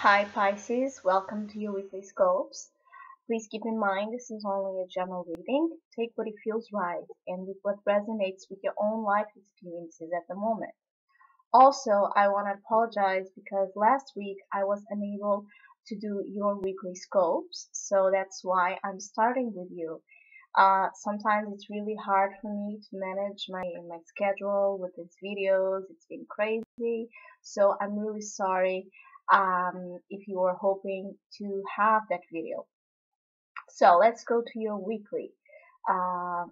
Hi Pisces, welcome to your weekly scopes. Please keep in mind this is only a general reading. Take what it feels right and with what resonates with your own life experiences at the moment. Also, I want to apologize because last week I was unable to do your weekly scopes, so that's why I'm starting with you. Sometimes it's really hard for me to manage my schedule with these videos. It's been crazy, so I'm really sorry if you were hoping to have that video. So let's go to your weekly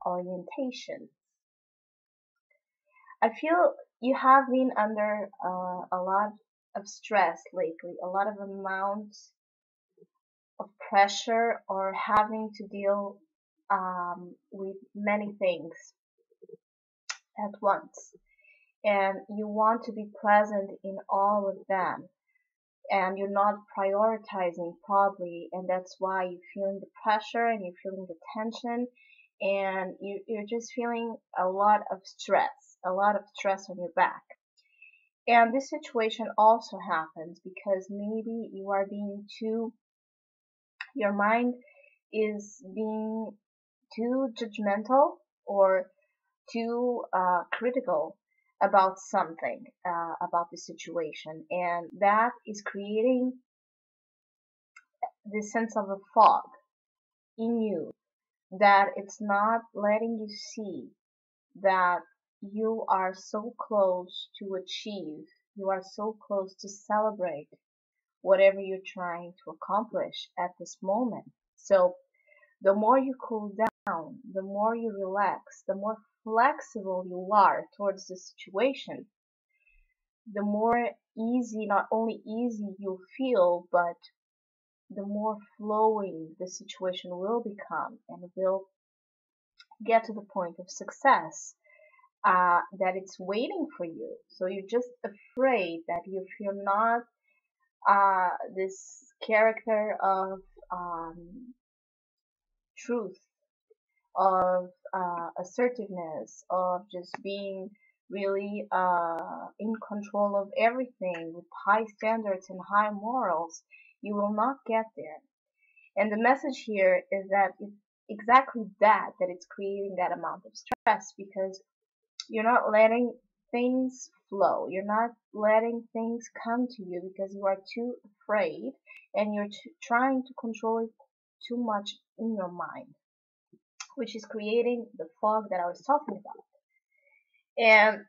orientation. I feel you have been under a lot of stress lately, a lot of amount of pressure or having to deal with many things at once. And you want to be present in all of them. And you're not prioritizing probably, and that's why you're feeling the pressure and you're feeling the tension, and you're just feeling a lot of stress on your back. And this situation also happens because maybe you are being your mind is being too judgmental or too critical about something, about the situation, and that is creating this sense of a fog in you that it's not letting you see that you are so close to achieve, you are so close to celebrate whatever you're trying to accomplish at this moment. So the more you cool down, the more you relax, the more flexible you are towards the situation, the more easy, not only easy you'll feel, but the more flowing the situation will become and will get to the point of success that it's waiting for you. So you're just afraid that if you're not this character of truth, of assertiveness, of just being really in control of everything with high standards and high morals, you will not get there. And the message here is that it's exactly that it's creating that amount of stress because you're not letting things flow. You're not letting things come to you because you are too afraid and you're trying to control it too much in your mind, which is creating the fog that I was talking about. And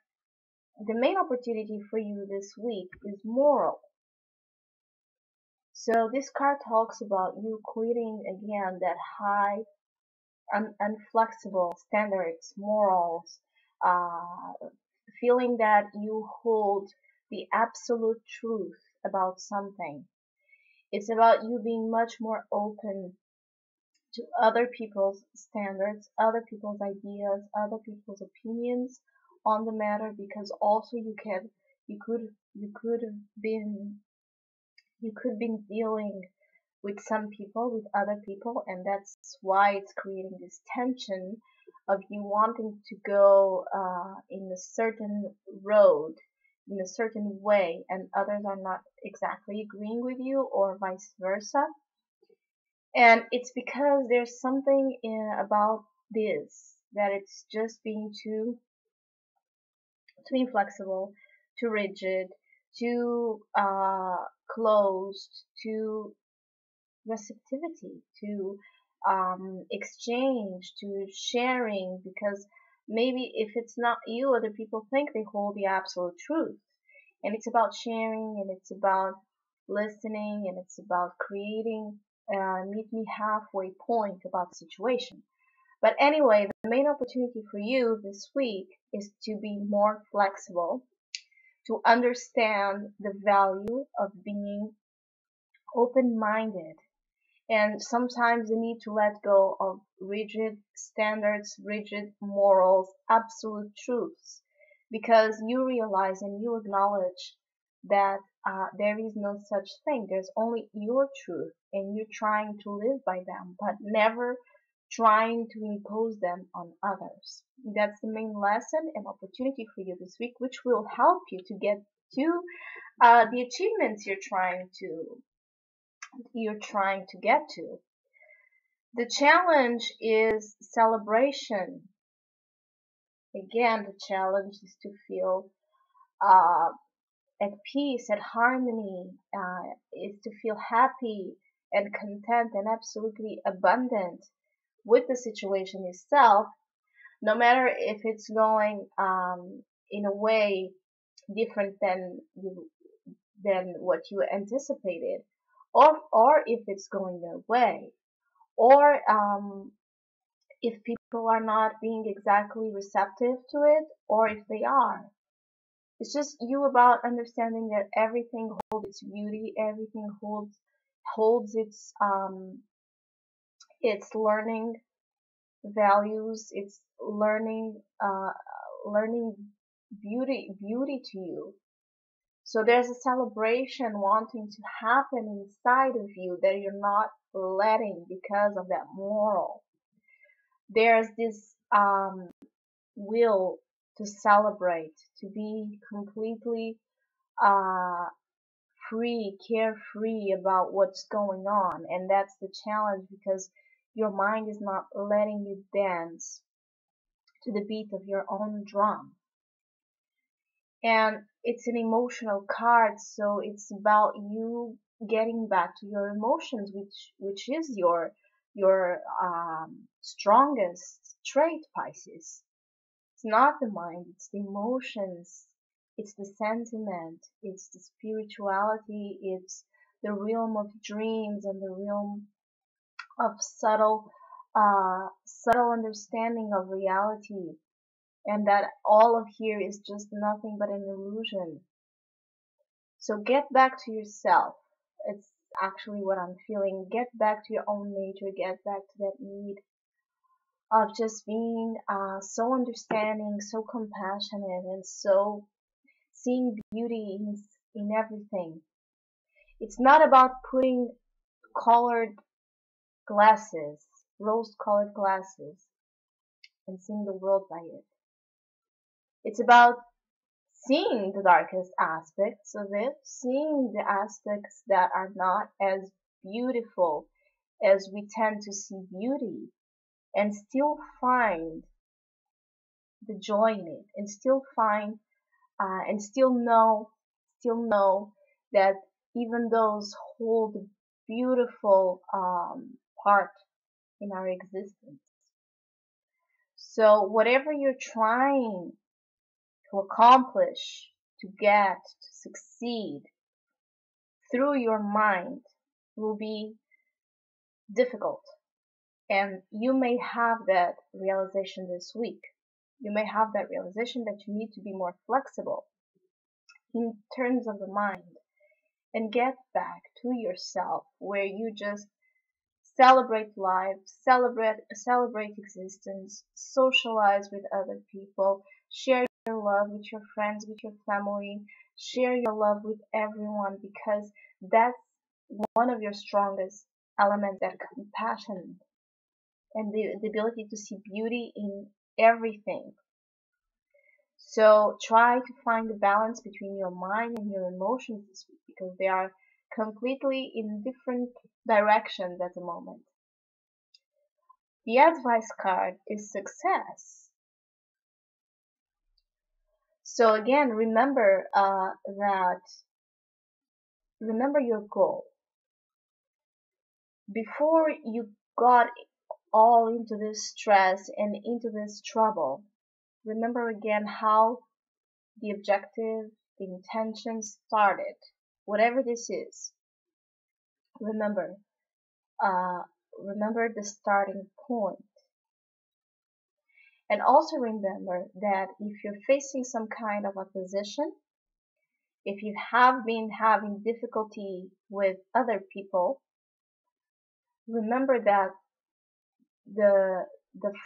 the main opportunity for you this week is moral. So this card talks about you quitting again that high, unflexible standards, morals, feeling that you hold the absolute truth about something. It's about you being much more open to other people's standards, other people's ideas, other people's opinions on the matter, because also you could be dealing with some people, with other people, and that's why it's creating this tension of you wanting to go in a certain road, in a certain way, and others are not exactly agreeing with you, or vice versa. And it's because there's something about this that it's just being too inflexible, too rigid, too closed, too receptivity, to exchange, to sharing, because maybe if it's not you, other people think they hold the absolute truth. And it's about sharing, and it's about listening, and it's about creating a meet me halfway point about the situation. But anyway, the main opportunity for you this week is to be more flexible, to understand the value of being open-minded, and sometimes the need to let go of rigid standards, rigid morals, absolute truths, because you realize and you acknowledge that there is no such thing. There's only your truth, and you're trying to live by them, but never trying to impose them on others. That's the main lesson and opportunity for you this week, which will help you to get to the achievements you're trying to get to. The challenge is celebration. Again, the challenge is to feel uh, at peace, at harmony, is to feel happy and content and absolutely abundant with the situation itself, no matter if it's going in a way different than what you anticipated, or if it's going their way, or if people are not being exactly receptive to it, or if they are. It's just you about understanding that everything holds its beauty, everything holds its learning values, its learning beauty to you. So there's a celebration wanting to happen inside of you that you're not letting because of that moral. There's this will to celebrate, to be completely uh, free, carefree about what's going on. And that's the challenge because your mind is not letting you dance to the beat of your own drum. And it's an emotional card, so it's about you getting back to your emotions, which is your strongest trait, Pisces. It's not the mind, it's the emotions, it's the sentiment, it's the spirituality, it's the realm of dreams and the realm of subtle understanding of reality, and that all of here is just nothing but an illusion. So get back to yourself. It's actually what I'm feeling. Get back to your own nature, get back to that need of just being so understanding, so compassionate, and so seeing beauty in everything. It's not about putting colored glasses, rose-colored glasses, and seeing the world by it. It's about seeing the darkest aspects of it, seeing the aspects that are not as beautiful as we tend to see beauty, and still find the joy in it, and still find and still know that even those hold beautiful part in our existence. So whatever you're trying to accomplish, to get, to succeed through your mind will be difficult. And you may have that realization this week. You may have that realization that you need to be more flexible in terms of the mind and get back to yourself where you just celebrate life, celebrate existence, socialize with other people, share your love with your friends, with your family, share your love with everyone because that's one of your strongest elements, that compassion and the ability to see beauty in everything. So try to find the balance between your mind and your emotions this week because they are completely in different directions at the moment. The advice card is success. So again, remember your goal. Before you got all into this stress and into this trouble, remember again how the objective, the intention started. Whatever this is, remember, remember the starting point. And also remember that if you're facing some kind of opposition, if you have been having difficulty with other people, remember that the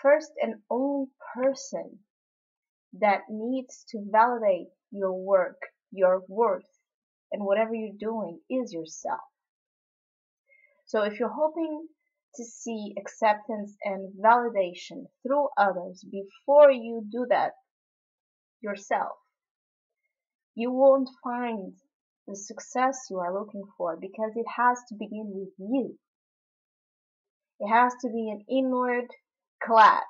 first and only person that needs to validate your work, your worth, and whatever you're doing is yourself. So if you're hoping to see acceptance and validation through others before you do that yourself, you won't find the success you are looking for, because it has to begin with you. It has to be an inward clap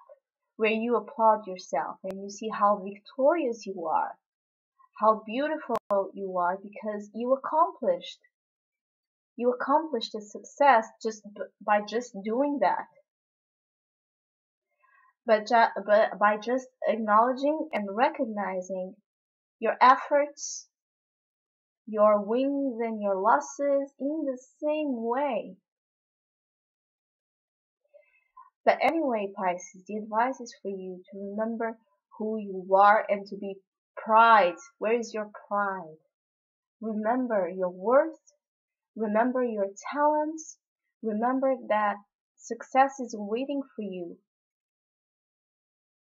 where you applaud yourself and you see how victorious you are, how beautiful you are, because you accomplished a success just by just doing that. But by just acknowledging and recognizing your efforts, your wins and your losses in the same way. But anyway, Pisces, the advice is for you to remember who you are and to be pride. Where is your pride? Remember your worth. Remember your talents. Remember that success is waiting for you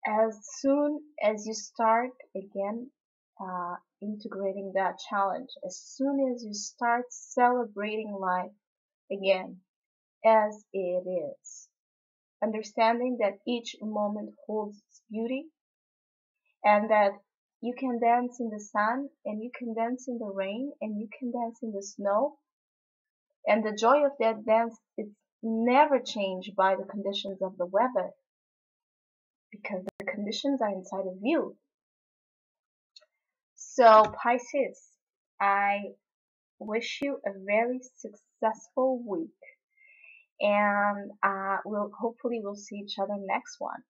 as soon as you start again integrating that challenge, as soon as you start celebrating life again as it is, understanding that each moment holds its beauty, and that you can dance in the sun and you can dance in the rain and you can dance in the snow, and the joy of that dance is never changed by the conditions of the weather, because the conditions are inside of you. So Pisces, I wish you a very successful week, and we'll see each other next one.